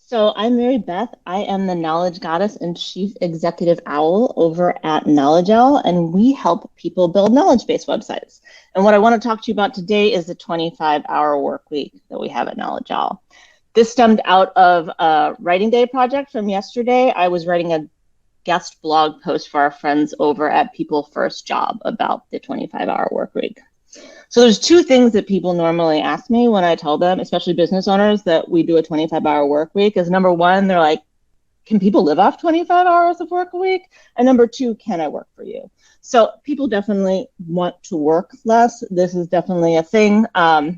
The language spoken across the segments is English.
So I'm Marybeth. I am the knowledge goddess and chief executive owl over at Knowledge Owl, and we help people build knowledge-based websites. And what I want to talk to you about today is the 25-hour work week that we have at Knowledge Owl. This stemmed out of a writing day project from yesterday. I was writing a guest blog post for our friends over at People First Job about the 25-hour work week. So there's two things that people normally ask me when I tell them, especially business owners, that we do a 25-hour work week. Is number one, they're like, can people live off 25 hours of work a week? And number two, can I work for you? So people definitely want to work less. This is definitely a thing. But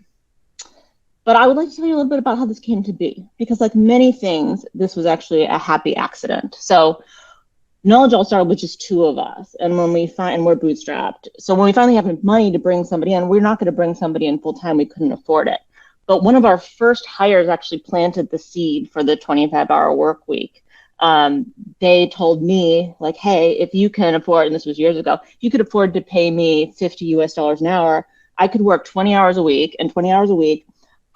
I would like to tell you a little bit about how this came to be, because like many things, this was actually a happy accident. So Knowledge All started with just two of us, and we're bootstrapped. So when we finally have money to bring somebody in, we're not going to bring somebody in full time. We couldn't afford it. But one of our first hires actually planted the seed for the 25-hour work week. They told me, like, hey, if you can afford, and this was years ago, if you could afford to pay me $50 an hour, I could work 20 hours a week, and 20 hours a week,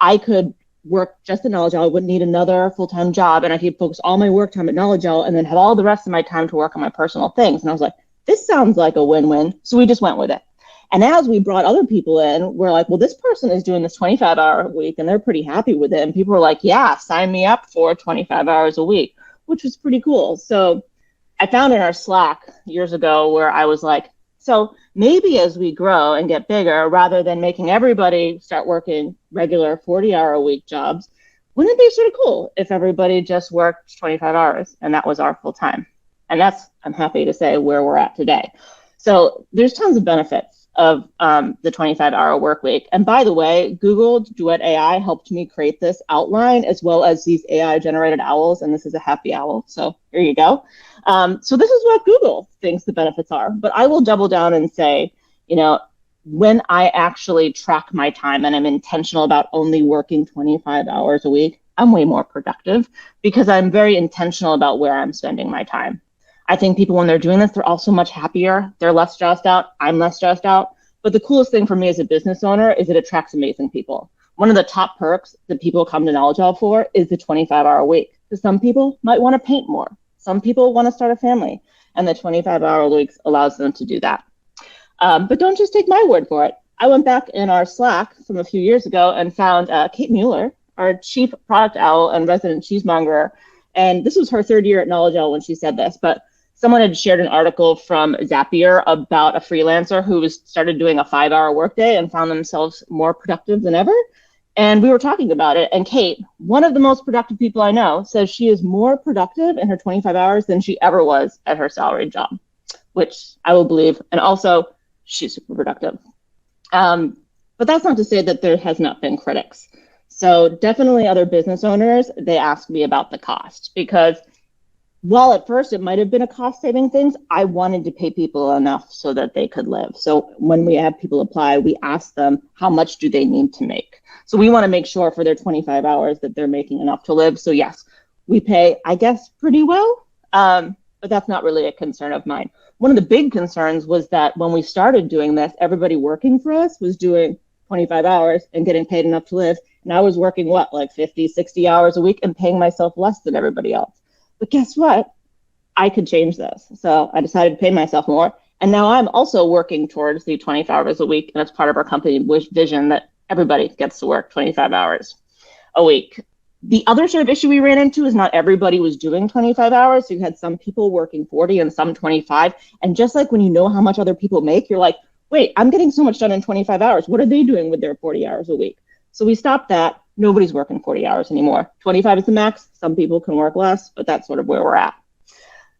I could work just at Knowledge Owl. I wouldn't need another full-time job, and I could focus all my work time at Knowledge Owl and then have all the rest of my time to work on my personal things. And I was like, this sounds like a win-win. So we just went with it. And as we brought other people in, we're like, well, this person is doing this 25-hour week and they're pretty happy with it. And people were like, yeah, sign me up for 25 hours a week, which was pretty cool. So I found in our Slack years ago where I was like, so maybe as we grow and get bigger, rather than making everybody start working regular 40-hour-a-week jobs, wouldn't it be sort of cool if everybody just worked 25 hours and that was our full time? And that's, I'm happy to say, where we're at today. So there's tons of benefits of the 25-hour work week. And by the way, Google Duet AI helped me create this outline as well as these AI-generated owls, and this is a happy owl. So here you go. So this is what Google thinks the benefits are, but I will double down and say, when I actually track my time and I'm intentional about only working 25 hours a week, I'm way more productive because I'm very intentional about where I'm spending my time. I think people, when they're doing this, they're also much happier. They're less stressed out. I'm less stressed out. But the coolest thing for me as a business owner is it attracts amazing people. One of the top perks that people come to Knowledge Hub for is the 25-hour week. Because some people might want to paint more. Some people want to start a family. And the 25-hour weeks allows them to do that. But don't just take my word for it. I went back in our Slack from a few years ago and found Kate Mueller, our chief product owl and resident cheesemonger. And this was her third year at Knowledge Owl when she said this, but someone had shared an article from Zapier about a freelancer who started doing a 5-hour workday and found themselves more productive than ever. And we were talking about it. And Kate, one of the most productive people I know, says she is more productive in her 25 hours than she ever was at her salaried job, which I will believe. And also, she's super productive. But that's not to say that there has not been critics. So definitely other business owners, they ask me about the cost because while at first it might have been a cost-saving thing, I wanted to pay people enough so that they could live. So when we have people apply, we ask them how much do they need to make. So we want to make sure for their 25 hours that they're making enough to live. So yes, we pay, I guess, pretty well, but that's not really a concern of mine. One of the big concerns was that when we started doing this, everybody working for us was doing 25 hours and getting paid enough to live. And I was working, like 50, 60 hours a week and paying myself less than everybody else. But guess what? I could change this. So I decided to pay myself more. And now I'm also working towards the 25 hours a week. And it's part of our company vision that everybody gets to work 25 hours a week. The other sort of issue we ran into is not everybody was doing 25 hours. So you had some people working 40 and some 25. And just like when you know how much other people make, you're like, wait, I'm getting so much done in 25 hours. What are they doing with their 40 hours a week? So we stopped that. Nobody's working 40 hours anymore. 25 is the max. Some people can work less, but that's sort of where we're at.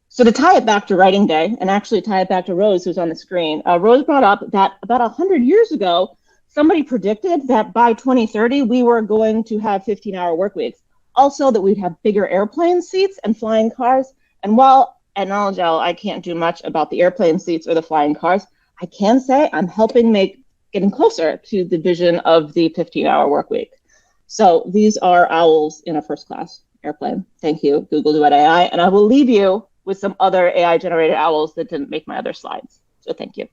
So to tie it back to writing day, and actually tie it back to Rose, who's on the screen, Rose brought up that about 100 years ago, somebody predicted that by 2030, we were going to have 15-hour work weeks. Also that we'd have bigger airplane seats and flying cars. And while at Knowledge Owl, I can't do much about the airplane seats or the flying cars, I can say I'm helping getting closer to the vision of the 15-hour work week. So these are owls in a first-class airplane. Thank you, Google Duet AI. And I will leave you with some other AI-generated owls that didn't make my other slides. So thank you.